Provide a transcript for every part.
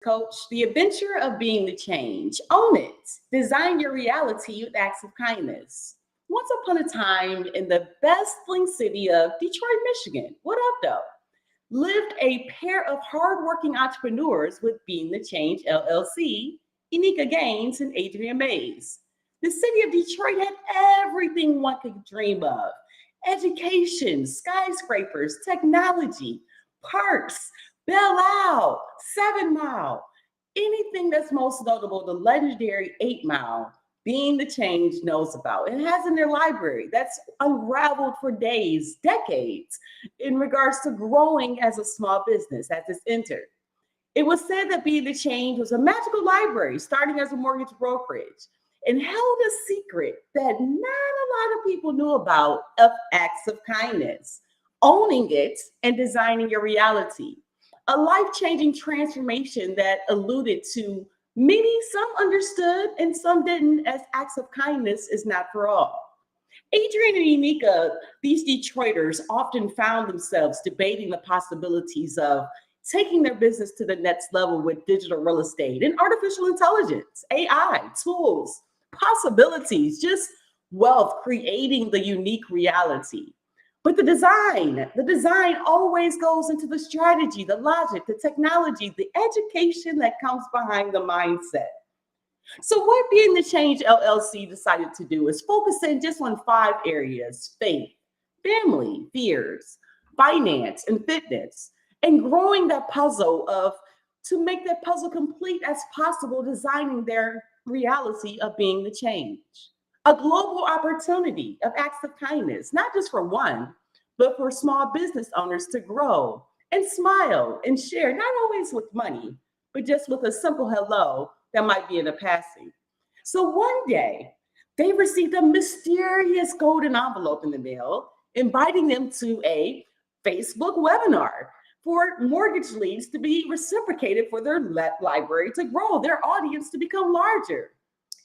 Coach, the adventure of being the change. Own it. Design your reality with acts of kindness. Once upon a time, in the bustling city of Detroit, Michigan, what up, though? Lived a pair of hardworking entrepreneurs with Being the Change LLC, Enika Gaines and Adrian Mays. The city of Detroit had everything one could dream of: education, skyscrapers, technology, parks, Belle Isle, 7 Mile. Anything that's most notable, the legendary 8 Mile, Being the Change knows about. It has in their library that's unraveled for days, decades, in regards to growing as a small business as it's entered. It was said that Be the Change was a magical library starting as a mortgage brokerage and held a secret that not a lot of people knew about of acts of kindness, owning it and designing your reality. A life-changing transformation that alluded to many, some understood and some didn't, as acts of kindness is not for all. Adrian and Unica, these Detroiters, often found themselves debating the possibilities of taking their business to the next level with digital real estate and artificial intelligence, AI, tools, possibilities, just wealth, creating the unique reality. But the design always goes into the strategy, the logic, the technology, the education that comes behind the mindset. So, what Being the Change LLC decided to do is focus in just on 5 areas: faith, family, fears, finance, and fitness, and growing that puzzle of to make that puzzle complete as possible, designing their reality of being the change. A global opportunity of acts of kindness, not just for one, but for small business owners to grow and smile and share, not always with money, but just with a simple hello that might be in a passing. So one day, they received a mysterious golden envelope in the mail, inviting them to a Facebook webinar for mortgage leads to be reciprocated for their library to grow, their audience to become larger.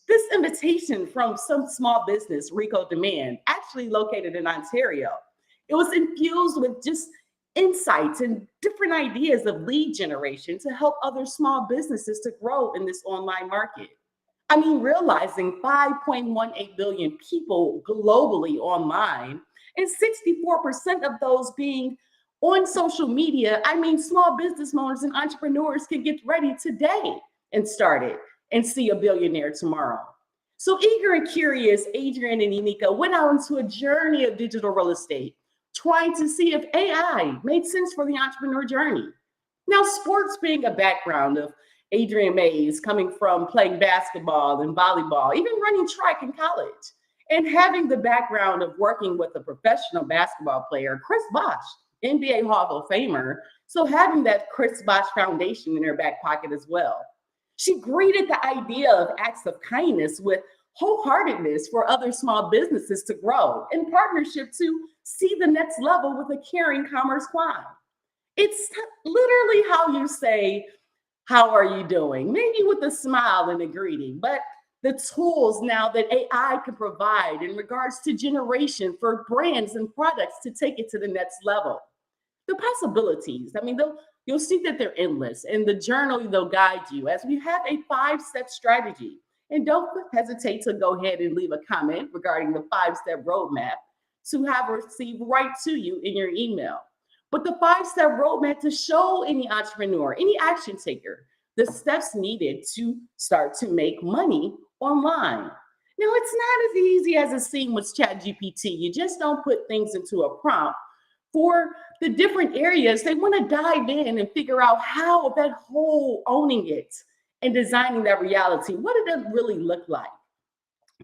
This invitation from some small business, Rico Demand, actually located in Ontario, it was infused with just insights and different ideas of lead generation to help other small businesses to grow in this online market. I mean, realizing 5.18 billion people globally online and 64% of those being on social media. I mean, small business owners and entrepreneurs can get ready today and start it and see a billionaire tomorrow. So eager and curious, Adrian and Unica went out into a journey of digital real estate, trying to see if AI made sense for the entrepreneur journey. Now, sports being a background of Adrian Mays, coming from playing basketball and volleyball, even running track in college, and having the background of working with a professional basketball player, Chris Bosh, NBA Hall of Famer. So having that Chris Bosh Foundation in her back pocket as well. She greeted the idea of acts of kindness with wholeheartedness for other small businesses to grow in partnership to see the next level with a caring commerce climb. It's literally how you say, how are you doing? Maybe with a smile and a greeting, but the tools now that AI can provide in regards to generation for brands and products to take it to the next level. The possibilities, I mean, you'll see that they're endless. In the journal, they'll guide you as we have a 5-step strategy. And don't hesitate to go ahead and leave a comment regarding the 5-step roadmap to have received right to you in your email. But the 5-step roadmap to show any entrepreneur, any action taker, the steps needed to start to make money online. Now, it's not as easy as it seems with ChatGPT. You just don't put things into a prompt. For the different areas, they want to dive in and figure out how that whole owning it and designing that reality. What did that really look like?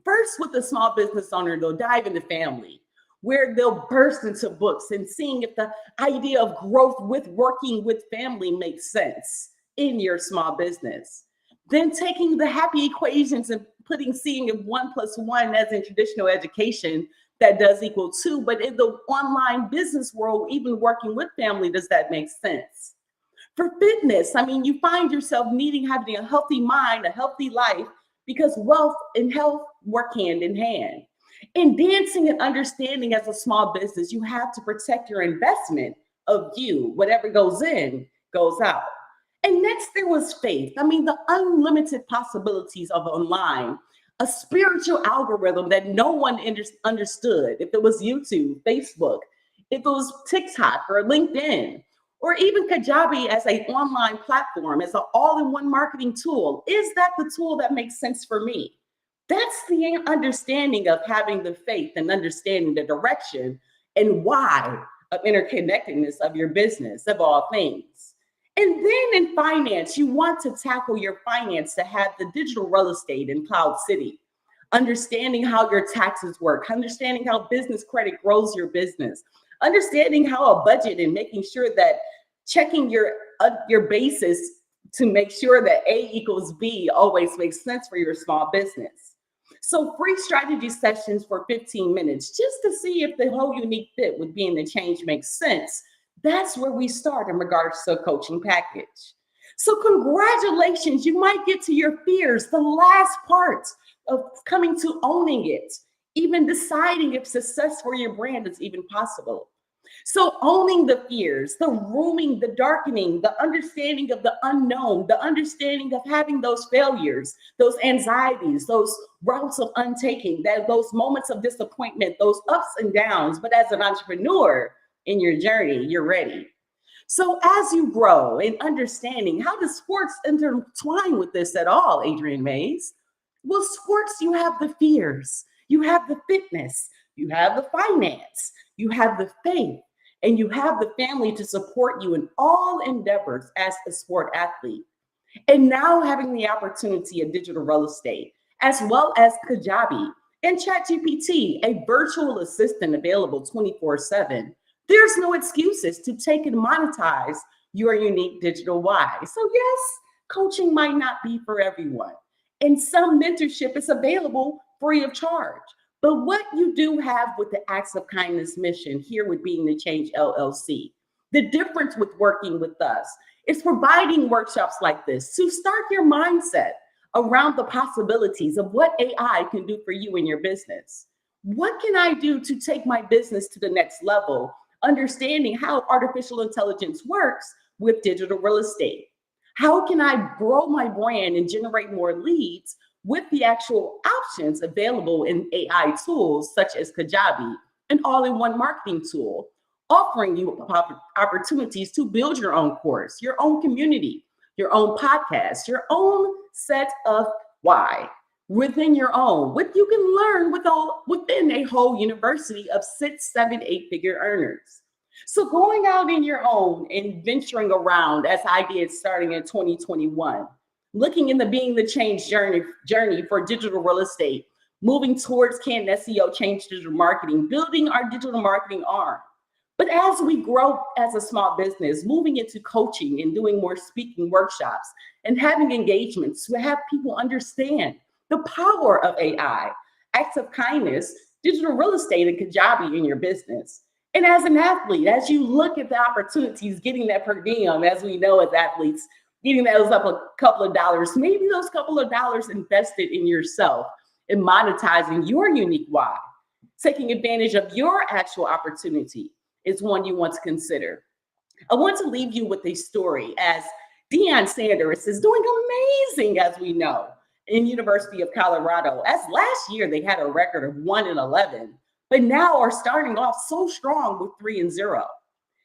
First, with the small business owner, they'll dive into family, where they'll burst into books and seeing if the idea of growth with working with family makes sense in your small business. Then taking the happy equations and seeing if 1 plus 1 as in traditional education, that does equal 2. But in the online business world, even working with family, does that make sense? For fitness, I mean, you find yourself having a healthy mind, a healthy life, because wealth and health work hand in hand. In dancing and understanding as a small business, you have to protect your investment of you. Whatever goes in, goes out. And next, there was faith. I mean, the unlimited possibilities of online, a spiritual algorithm that no one understood. If it was YouTube, Facebook, if it was TikTok or LinkedIn, or even Kajabi as an online platform, as an all-in-one marketing tool, is that the tool that makes sense for me? That's the understanding of having the faith and understanding the direction and why of interconnectedness of your business, of all things. And then in finance, you want to tackle your finance to have the digital real estate in Cloud City, understanding how your taxes work, understanding how business credit grows your business, understanding how a budget and making sure that checking your basis to make sure that A equals B always makes sense for your small business. So free strategy sessions for 15 minutes, just to see if the whole unique fit with being the change makes sense. That's where we start in regards to a coaching package. So congratulations, you might get to your fears, the last part of coming to owning it, even deciding if success for your brand is even possible. So owning the fears, the rooming, the darkening, the understanding of the unknown, the understanding of having those failures, those anxieties, those routes of untaking, those moments of disappointment, those ups and downs. But as an entrepreneur in your journey, you're ready. So as you grow in understanding, how does sports intertwine with this at all, Adrienne Mays? Well, sports, you have the fears, you have the fitness, you have the finance, you have the faith, and you have the family to support you in all endeavors as a sport athlete. And now having the opportunity of digital real estate, as well as Kajabi and ChatGPT, a virtual assistant available 24/7. There's no excuses to take and monetize your unique digital why. So yes, coaching might not be for everyone. And some mentorship is available free of charge. But what you do have with the Acts of Kindness mission here with Being the Change LLC, the difference with working with us is providing workshops like this to start your mindset around the possibilities of what AI can do for you in your business. What can I do to take my business to the next level? Understanding how artificial intelligence works with digital real estate. How can I grow my brand and generate more leads with the actual options available in AI tools such as Kajabi, an all-in-one marketing tool, offering you opportunities to build your own course, your own community, your own podcast, your own set of why within your own, what you can learn within a whole university of 6, 7, 8-figure earners. So going out in your own and venturing around as I did starting in 2021, looking into being the change journey for digital real estate, moving towards can SEO change digital marketing, building our digital marketing arm. But as we grow as a small business, moving into coaching and doing more speaking workshops and having engagements to have people understand the power of AI, acts of kindness, digital real estate, and Kajabi in your business. And as an athlete, as you look at the opportunities, getting that per diem, as we know as athletes, getting those up a couple of dollars, maybe those couple of dollars invested in yourself and monetizing your unique why, taking advantage of your actual opportunity is one you want to consider. I want to leave you with a story as Deion Sanders is doing amazing, as we know, in University of Colorado. As last year, they had a record of 1-11, but now are starting off so strong with 3-0.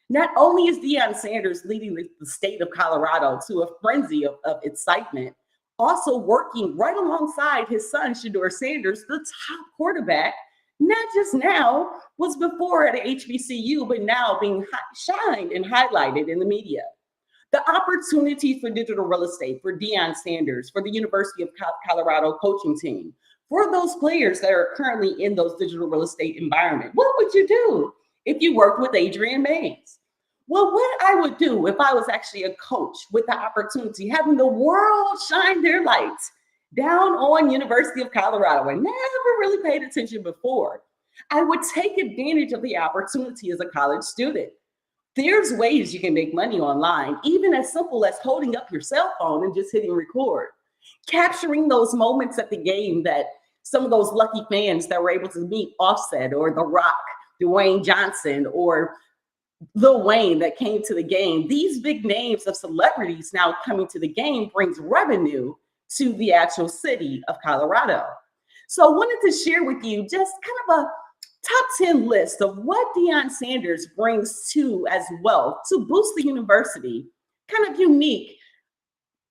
Not only is Deion Sanders leading the state of Colorado to a frenzy of excitement, also working right alongside his son, Shedeur Sanders, the top quarterback, not just now, was before at HBCU, but now being shined and highlighted in the media. The opportunity for digital real estate for Deion Sanders, for the University of Colorado coaching team, for those players that are currently in those digital real estate environment. What would you do if you worked with Adrienne Mays? Well, what I would do if I was actually a coach with the opportunity, having the world shine their lights down on University of Colorado and never really paid attention before, I would take advantage of the opportunity as a college student. There's ways you can make money online, even as simple as holding up your cell phone and just hitting record, capturing those moments at the game that some of those lucky fans that were able to meet Offset or The Rock, Dwayne Johnson, or Lil Wayne that came to the game. These big names of celebrities now coming to the game brings revenue to the actual city of Colorado. So I wanted to share with you just kind of a top 10 list of what Deion Sanders brings to as well to boost the university. Kind of unique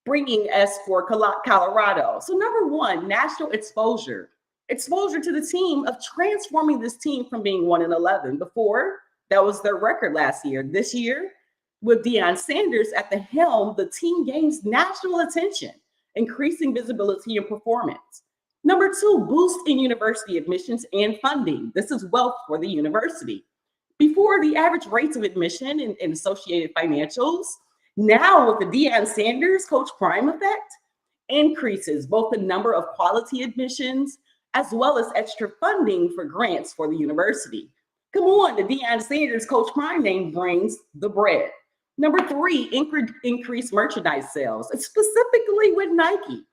bringing us for Colorado. So number one, national exposure. Exposure to the team of transforming this team from being 1-11. Before, that was their record last year. This year, with Deion Sanders at the helm, the team gains national attention, increasing visibility and performance. Number two, boost in university admissions and funding. This is wealth for the university. Before, the average rates of admission and associated financials, now with the Deion Sanders Coach Prime effect, increases both the number of quality admissions as well as extra funding for grants for the university. Come on, the Deion Sanders Coach Prime name brings the bread. Number three, increased merchandise sales, specifically with Nike.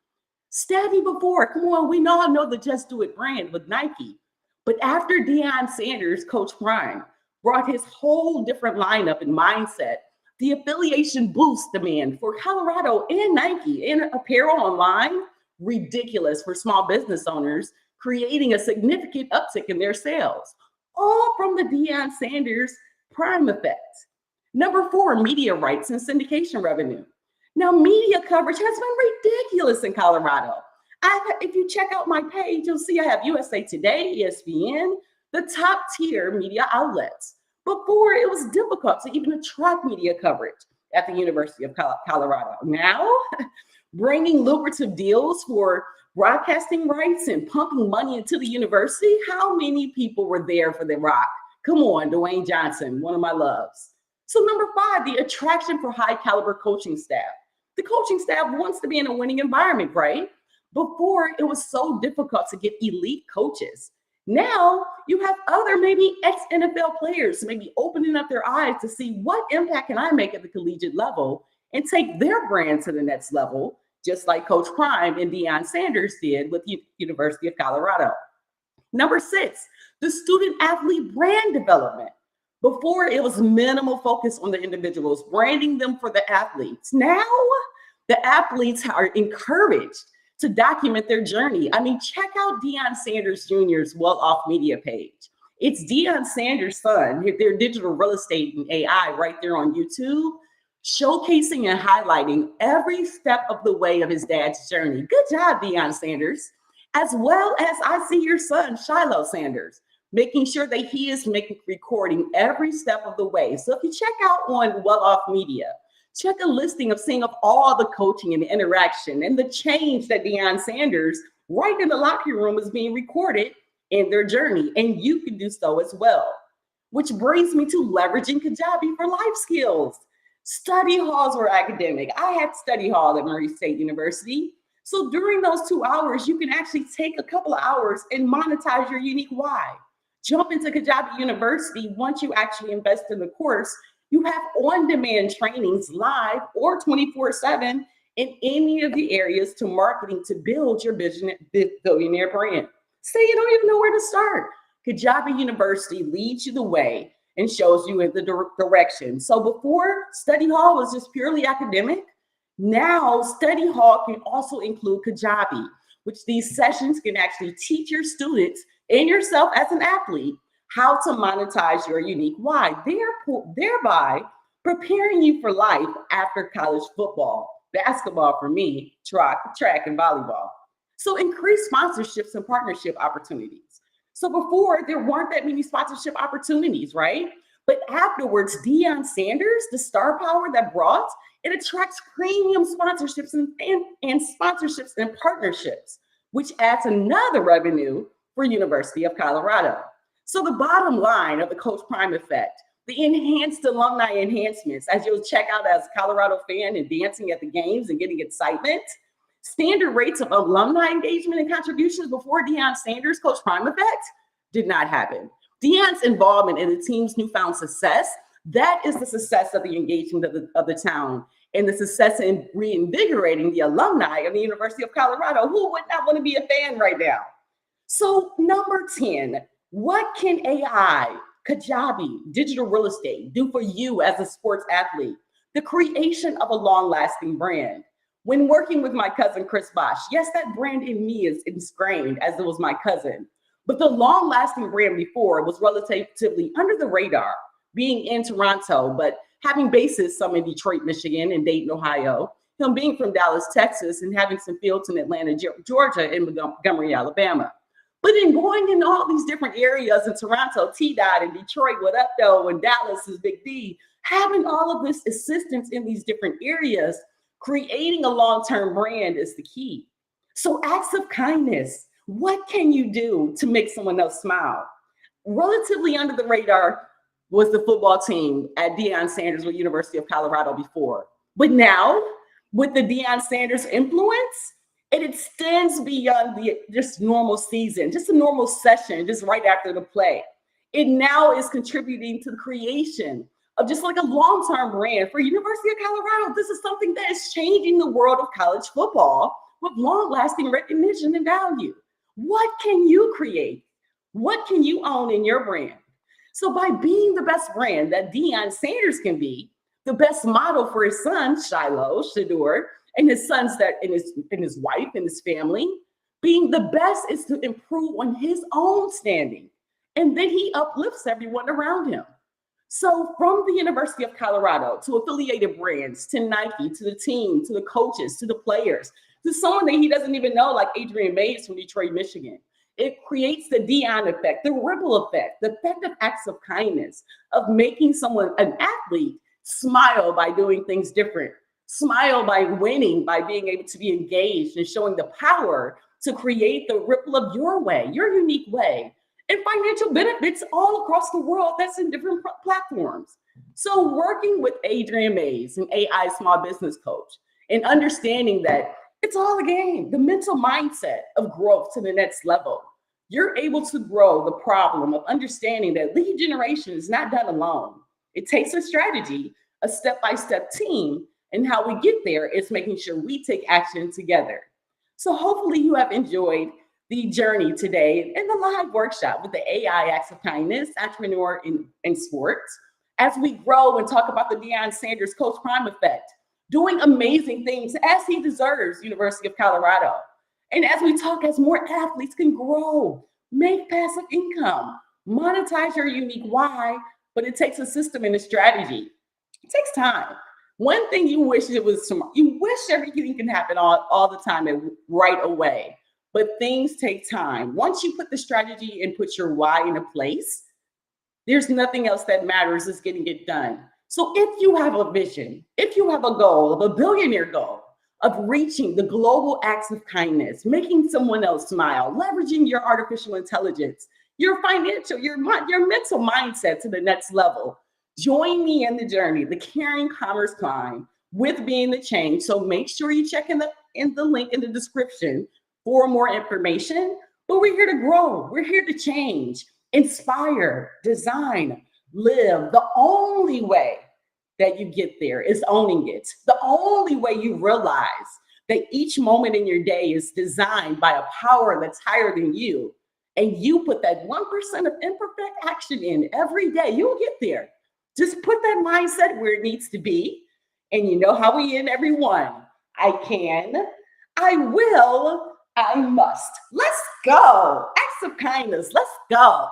Steady before, come on, we all know the Just Do It brand with Nike. But after Deion Sanders, Coach Prime, brought his whole different lineup and mindset, the affiliation boosts demand for Colorado and Nike and apparel online, ridiculous for small business owners, creating a significant uptick in their sales, all from the Deion Sanders Prime effect. Number four, media rights and syndication revenue. Now, media coverage has been ridiculous in Colorado. If you check out my page, you'll see I have USA Today, ESPN, the top tier media outlets. Before, it was difficult to even attract media coverage at the University of Colorado. Now, bringing lucrative deals for broadcasting rights and pumping money into the university, how many people were there for The Rock? Come on, Dwayne Johnson, one of my loves. So number five, the attraction for high caliber coaching staff. The coaching staff wants to be in a winning environment, right? Before, it was so difficult to get elite coaches. Now you have other maybe ex-NFL players maybe opening up their eyes to see what impact can I make at the collegiate level and take their brand to the next level, just like Coach Prime and Deion Sanders did with the University of Colorado. Number six, the student athlete brand development. Before, it was minimal focus on the individuals, branding them for the athletes. Now, the athletes are encouraged to document their journey. I mean, check out Deion Sanders Jr.'s well-off media page. It's Deion Sanders' son, their digital real estate and AI right there on YouTube, showcasing and highlighting every step of the way of his dad's journey. Good job, Deion Sanders. As well as I see your son, Shiloh Sanders, making sure that he is recording every step of the way. So if you check out on well-off media, check a listing of seeing of all the coaching and the interaction and the change that Deion Sanders right in the locker room is being recorded in their journey. And you can do so as well. Which brings me to leveraging Kajabi for life skills. Study halls were academic. I had study hall at Murray State University. So during those 2 hours, you can actually take a couple of hours and monetize your unique why. Jump into Kajabi University once you actually invest in the course. You have on-demand trainings live or 24/7 in any of the areas to marketing to build your billionaire brand. Say you don't even know where to start. Kajabi University leads you the way and shows you in the direction. So before, study hall was just purely academic. Now, study hall can also include Kajabi, which these sessions can actually teach your students and yourself as an athlete how to monetize your unique why, thereby preparing you for life after college football, basketball for me, track and volleyball. So increase sponsorships and partnership opportunities. So before, there weren't that many sponsorship opportunities, right? But afterwards, Deion Sanders, the star power that brought, it attracts premium sponsorships and sponsorships and partnerships, which adds another revenue for University of Colorado. So the bottom line of the Coach Prime effect, the enhanced alumni enhancements, as you'll check out as a Colorado fan and dancing at the games and getting excitement, standard rates of alumni engagement and contributions before Deion Sanders' Coach Prime effect did not happen. Deion's involvement in the team's newfound success, that is the success of the engagement of the town and the success in reinvigorating the alumni of the University of Colorado. Who would not want to be a fan right now? So number 10, what can AI Kajabi, digital real estate, do for you as a sports athlete. The creation of a long-lasting brand. When working with my cousin Chris Bosch, yes, that brand in me is ingrained as it was my cousin. But the long-lasting brand before was relatively under the radar, being in Toronto, but having bases some in Detroit, Michigan, and Dayton, Ohio. Him being from Dallas, Texas, and having some fields in Atlanta, Georgia, and Montgomery, Alabama. But in going in all these different areas in Toronto, T-Dot, and Detroit, what up though, and Dallas is Big D, having all of this assistance in these different areas, creating a long-term brand is the key. So acts of kindness, what can you do to make someone else smile? Relatively under the radar was the football team at Deion Sanders with University of Colorado before. But now, with the Deion Sanders influence, it extends beyond the just normal season, just a normal session, just right after the play. It now is contributing to the creation of just like a long-term brand for University of Colorado. This is something that is changing the world of college football with long-lasting recognition and value. What can you create? What can you own in your brand? So by being the best brand that Deion Sanders can be, the best model for his son, Shiloh, Shador, and his sons and his wife and his family, being the best is to improve on his own standing. And then he uplifts everyone around him. So from the University of Colorado to affiliated brands, to Nike, to the team, to the coaches, to the players, to someone that he doesn't even know, like Adrian Mays from Detroit, Michigan. It creates the Deion effect, the ripple effect, the effect of acts of kindness, of making someone, an athlete, smile by doing things different, smile by winning, by being able to be engaged and showing the power to create the ripple of your way, your unique way, and financial benefits all across the world that's in different platforms. So working with Adrian Mays, an AI small business coach, and understanding that it's all a game, the mental mindset of growth to the next level. You're able to grow the problem of understanding that lead generation is not done alone. It takes a strategy, a step-by-step team, and how we get there is making sure we take action together. So hopefully you have enjoyed the journey today in the live workshop with the AI Acts of Kindness, Entrepreneur in Sports, as we grow and talk about the Deion Sanders Coach Prime effect, doing amazing things as he deserves, University of Colorado. And as we talk, as more athletes can grow, make passive income, monetize your unique why, but it takes a system and a strategy. It takes time. One thing you wish it was tomorrow. You wish everything can happen all the time and right away, but things take time. Once you put the strategy and put your why into place, there's nothing else that matters is getting it done. So if you have a vision, if you have a goal of a billionaire goal of reaching the global acts of kindness, making someone else smile, leveraging your artificial intelligence, your financial, your mental mindset to the next level, join me in the journey, the Caring Commerce Climb with Being the Change. So make sure you check in the link in the description for more information. But we're here to grow. We're here to change, inspire, design, live. The only way that you get there is owning it. The only way you realize that each moment in your day is designed by a power that's higher than you, and you put that 1% of imperfect action in every day, you'll get there. Just put that mindset where it needs to be. And you know how we end every one. I can, I will, I must. Let's go. Acts of kindness. Let's go.